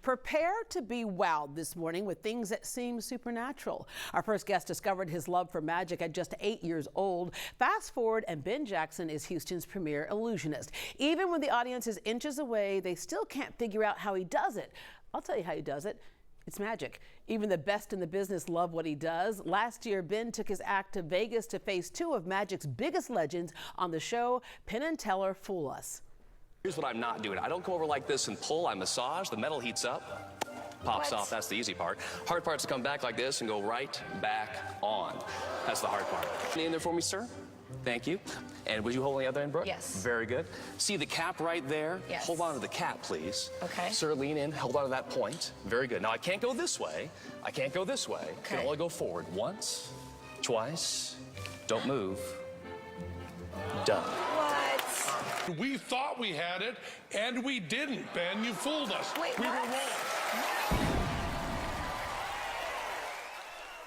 Prepare to be wowed this morning with things that seem supernatural. Our first guest discovered his love for magic at just 8 years old. Fast forward, and Ben Jackson is Houston's premier illusionist. Even when the audience is inches away, they still can't figure out how he does it. I'll tell you how he does it. It's magic. Even the best in the business love what he does. Last year, Ben took his act to Vegas to face two of magic's biggest legends on the show Penn Teller Fool Us. Here's what I'm not doing. I don't go over like this and pull. I massage. The metal heats up, pops off. That's the easy part. Hard part's to come back like this and go right back on. That's the hard part. In there for me, sir? Thank you. And would you hold on the other end, Brooke? Yes. Very good. See the cap right there? Yes. Hold on to the cap, please. Okay. Sir, lean in. Hold on to that point. Very good. Now, I can't go this way. I can't go this way. Okay. I can only go forward. Once, twice. Don't move. Done. What? We thought we had it, and we didn't, Ben. You fooled us. Wait, we what? were wrong.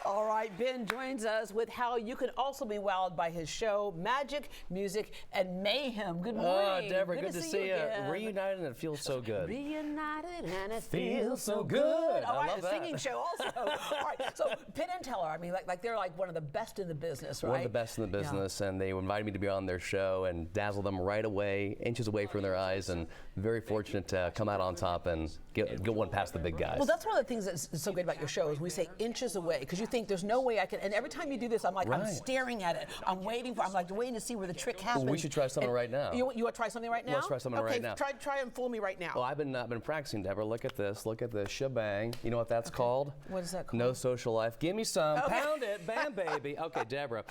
All right, Ben joins us with how you can also be wowed by his show, Magic, Music, and Mayhem. Good morning. Oh, Deborah, good to see you. again. Reunited, and it feels so good. Reunited, and it Feels so good. good. All I right, love a that. singing show also. All right, so Penn and Teller, I mean, like they're like one of the best in the business, right? One of the best in the business, and they invited me to be on their show and dazzle them right away, inches away from their eyes, and very fortunate to come out on top and get one past the big guys. Well, that's one of the things that's so great about your show is we say inches away because you think there's no way I can. And every time you do this, I'm like, I'm Right. staring at it. I'm waiting to see where the trick happens. Well, we should try something right now. You want to try something right now? Let's try something right now. Try and fool me right now. Well, I've been practicing, Deborah. Look at this shebang. You know what that's called? What is that called? No social life. Give me some. Okay. Pound it, bam, baby. Okay, Deborah.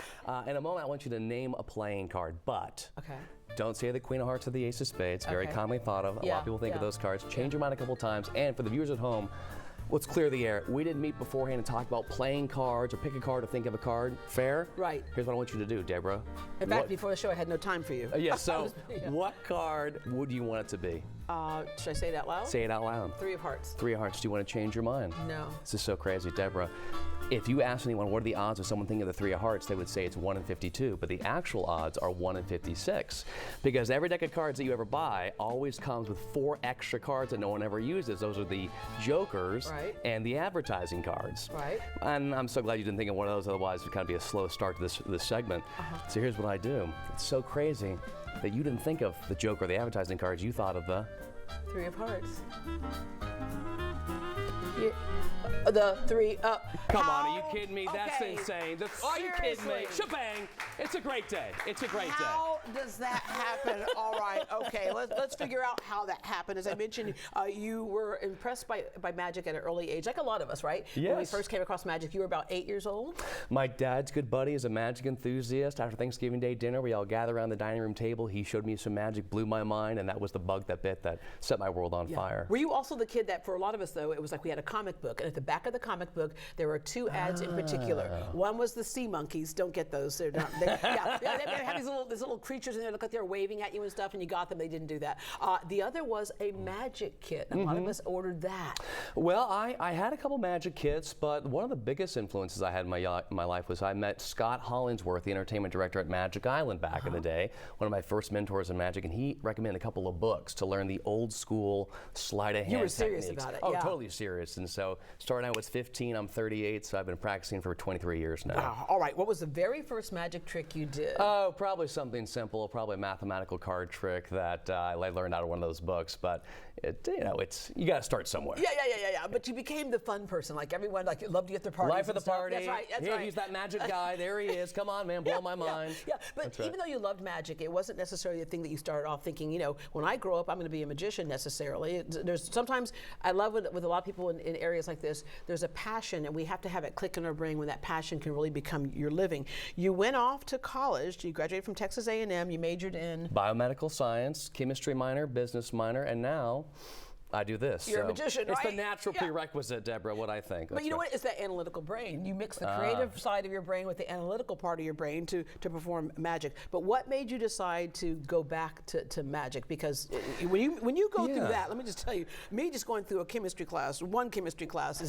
In a moment, I want you to name a playing card, but Okay. don't say the Queen of Hearts or the Ace of Spades. Very Okay. commonly thought of. A lot of people think of those cards. Change your mind a couple times. And for the viewers at home, let's clear the air. We didn't meet beforehand and talk about playing cards or pick a card or think of a card. Fair? Right. Here's what I want you to do, Deborah. In fact, before the show, I had no time for you. Yeah, so what card would you want it to be? Should I say it out loud? Say it out loud. Three of Hearts. Three of Hearts. Do you want to change your mind? No. This is so crazy, Deborah. If you ask anyone what are the odds of someone thinking of the Three of Hearts, they would say it's 1 in 52, but the actual odds are 1 in 56. Because every deck of cards that you ever buy always comes with 4 extra cards that no one ever uses. Those are the jokers and the advertising cards. Right. And I'm so glad you didn't think of one of those, otherwise it would kind of be a slow start to this segment. So here's what I do. It's so crazy that you didn't think of the joker or the advertising cards, you thought of the Three of Hearts. The three up. Come on, are you kidding me? That's Okay. insane. Are you kidding me? Seriously. Shebang! It's a great day. It's a great day. How does that happen? All right, okay, let's figure out how that happened. As I mentioned, you were impressed by magic at an early age, like a lot of us, right? When we Yes. first came across magic, you were about 8 years old? My dad's good buddy is a magic enthusiast. After Thanksgiving Day dinner, we all gathered around the dining room table. He showed me some magic, blew my mind, and that was the bug that bit that set my world on fire. Were you also the kid that, for a lot of us though, it was like we had a comic book, and at the back of the comic book, there were 2 ads in particular. One was the sea monkeys. Don't get those. They're not. They have these little creatures in there. Look like they're waving at you and stuff, and you got them. They didn't do that. The other was a magic kit. A lot of us ordered that. Well, I had a couple magic kits, but one of the biggest influences I had in my life was I met Scott Hollingsworth, the entertainment director at Magic Island back in the day, one of my first mentors in magic, and he recommended a couple of books to learn the old school sleight of hand You were serious techniques. about it, Oh, yeah. totally serious. And so starting out was 15, I'm 38, so I've been practicing for 23 years now. Wow. All right. What was the very first magic trick you did? Oh, probably something simple, probably a mathematical card trick that I learned out of one of those books. But you got to start somewhere. Yeah. But you became the fun person, like everyone, like loved you at their parties. Life of the party. That's right. That's Here, right. he's that magic guy. There he is. Come on, man, blow my mind. Yeah, but That's right. even though you loved magic, it wasn't necessarily the thing that you started off thinking, when I grow up, I'm going to be a magician necessarily. There's sometimes, I love with a lot of people in areas like this, there's a passion, and we have to have it click in our brain when that passion can really become your living. You went off to college, you graduated from Texas A&M, you majored in biomedical science, chemistry minor, business minor, and now I do this. You're a magician, It's right? the natural Yeah. prerequisite, Deborah, what I think. But you know what? It's that analytical brain. You mix the creative side of your brain with the analytical part of your brain to perform magic. But what made you decide to go back to magic? Because when you go through that, let me just tell you, me just going through one chemistry class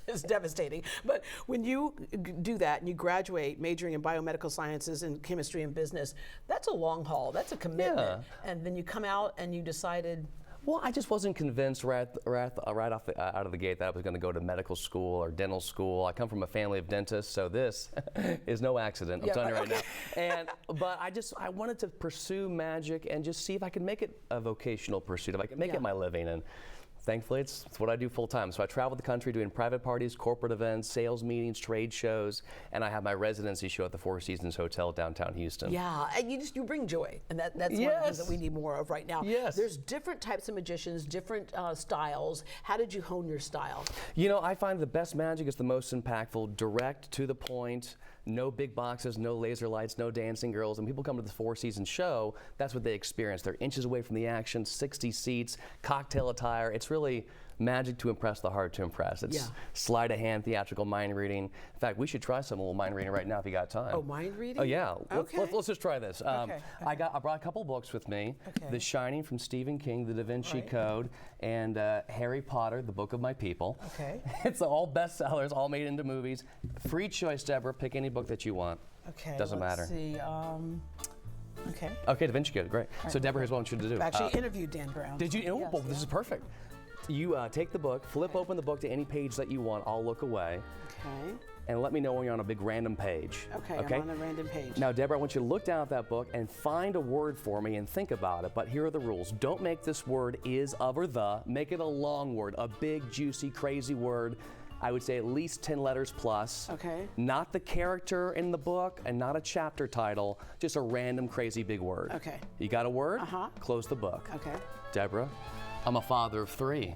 is devastating. But when you do that and you graduate majoring in biomedical sciences and chemistry and business, that's a long haul. That's a commitment. And then you come out and you decided, Well, I just wasn't convinced right off out of the gate that I was going to go to medical school or dental school. I come from a family of dentists, so this is no accident. I'm telling you right now. But I wanted to pursue magic and just see if I could make it a vocational pursuit, if I could make it my living. And thankfully, it's what I do full time. So I travel the country doing private parties, corporate events, sales meetings, trade shows, and I have my residency show at the Four Seasons Hotel downtown Houston. Yeah, and you bring joy, and that's one of the things that we need more of right now. Yes. There's different types of magicians, different styles. How did you hone your style? You know, I find the best magic is the most impactful, direct, to the point. No big boxes, no laser lights, no dancing girls. And people come to the Four Seasons show, that's what they experience. They're inches away from the action, 60 seats, cocktail attire. It's really magic to impress the hard to impress. It's sleight of hand, theatrical mind reading. In fact, we should try some little mind reading right now if you got time. Oh, mind reading? Oh, yeah. Okay. Let's just try this. I brought a couple books with me. The Shining from Stephen King, The Da Vinci Code, and Harry Potter, The Book of My People. Okay. It's all bestsellers, all made into movies. Free choice, Deborah. Pick any book that you want. Okay. Doesn't matter. Let's see. Okay. Okay, Da Vinci Code, great. So Deborah, here's what I want you to do. I actually interviewed Dan Brown. Did you? Yes, Oh, this is perfect. You take the book, flip open the book to any page that you want. I'll look away. Okay. And let me know when you're on a big random page. Okay, I'm on a random page. Now, Deborah, I want you to look down at that book and find a word for me and think about it. But here are the rules. Don't make this word is, of, or the. Make it a long word, a big, juicy, crazy word. I would say at least 10 letters plus. Okay. Not the character in the book and not a chapter title, just a random, crazy, big word. Okay. You got a word? Uh-huh. Close the book. Okay. Deborah, I'm a father of three.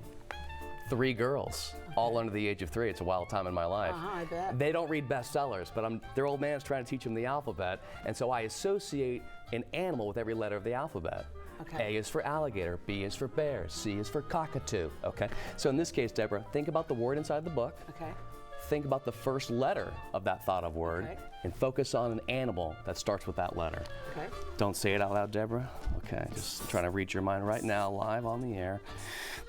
3 girls, all under the age of 3. It's a wild time in my life. I bet. They don't read bestsellers, but their old man's trying to teach them the alphabet, and so I associate an animal with every letter of the alphabet. Okay. A is for alligator, B is for bear, C is for cockatoo. Okay. So in this case, Deborah, think about the word inside the book. Okay. Think about the first letter of that thought of word, and focus on an animal that starts with that letter. Okay. Don't say it out loud, Deborah. Okay, just trying to read your mind right now, live on the air.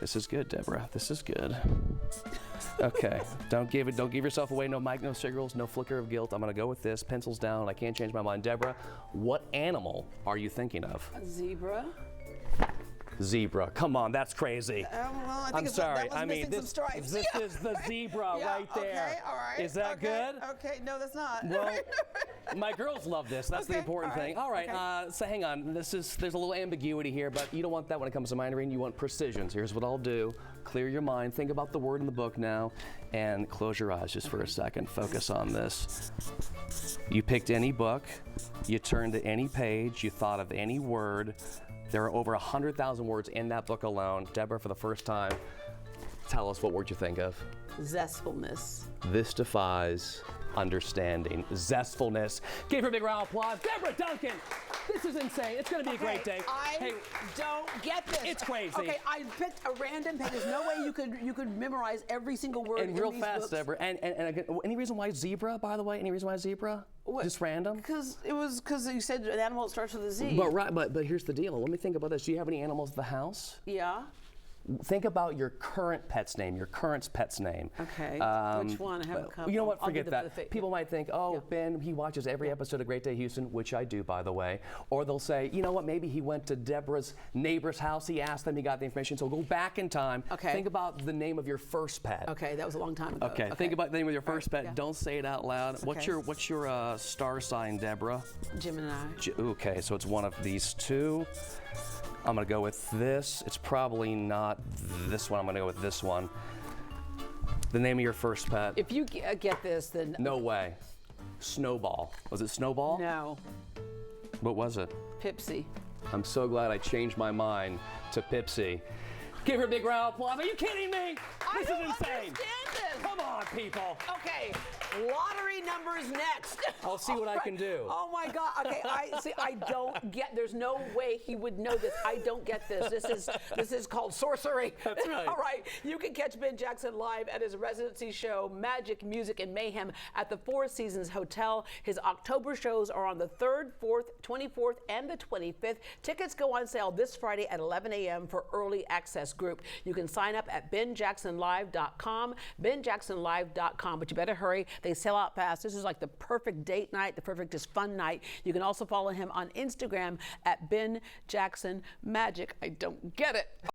This is good, Deborah. This is good. Okay, don't give yourself away. No mic, no signals, no flicker of guilt. I'm gonna go with this. Pencils down. I can't change my mind. Deborah, what animal are you thinking of? A zebra. Zebra. Come on, that's crazy. Well, I think I'm sorry. That was missing some stripes. This is the zebra right there. Okay, all right. Is that good? Okay, no, that's not. Well, my girls love this. That's the important thing. All right. Okay. So hang on. There's a little ambiguity here, but you don't want that when it comes to mind reading. You want precision. So here's what I'll do. Clear your mind. Think about the word in the book now, and close your eyes just for a second. Focus on this. You picked any book. You turned to any page. You thought of any word. There are over 100,000 words in that book alone. Deborah, for the first time, tell us what word you think of. Zestfulness. This defies understanding. Zestfulness. Give her a big round of applause. Deborah Duncan, this is insane. It's going to be a great day. I don't get this. It's crazy. Okay, I picked a random page. There's no way you could memorize every single word and real in these fast, books. Deborah. And again, any reason why zebra, by the way? Any reason why zebra? What? Just random? Because you said an animal that starts with a Z. But here's the deal. Let me think about this. Do you have any animals at the house? Yeah. Think about your current pet's name, your current pet's name. Okay. Which one? I have a couple. You know what? I'll Forget do that. People might think, oh, Ben, he watches every episode of Great Day Houston, which I do, by the way. Or they'll say, you know what? Maybe he went to Deborah's neighbor's house. He asked them. He got the information. So go back in time. Okay. Think about the name of your first pet. Okay, that was a long time ago. Okay. Think about the name of your first pet. Yeah. Don't say it out loud. Okay. What's your star sign, Deborah? Gemini. Okay, so it's one of these two. I'm gonna go with this. It's probably not this one. I'm gonna go with this one. The name of your first pet. If you get this, then No way. Snowball. Was it Snowball? no. What was it? Pipsy. I'm so glad I changed my mind to Pipsy. Give her a big round of applause. Are you kidding me? This is insane. Understand this. Come on, people. Okay, lottery numbers next. I'll see what I can do. Oh my God. Okay, I don't get. There's no way he would know this. I don't get this. This is called sorcery. That's right. All right. You can catch Ben Jackson live at his residency show, Magic, Music, and Mayhem at the Four Seasons Hotel. His October shows are on the 3rd, 4th, 24th, and the 25th. Tickets go on sale this Friday at 11 a.m. for early access group. You can sign up at benjacksonlive.com, benjacksonlive.com, but you better hurry. They sell out fast. This is like the perfect date night, the perfect just fun night. You can also follow him on Instagram at Ben Jackson Magic. I don't get it.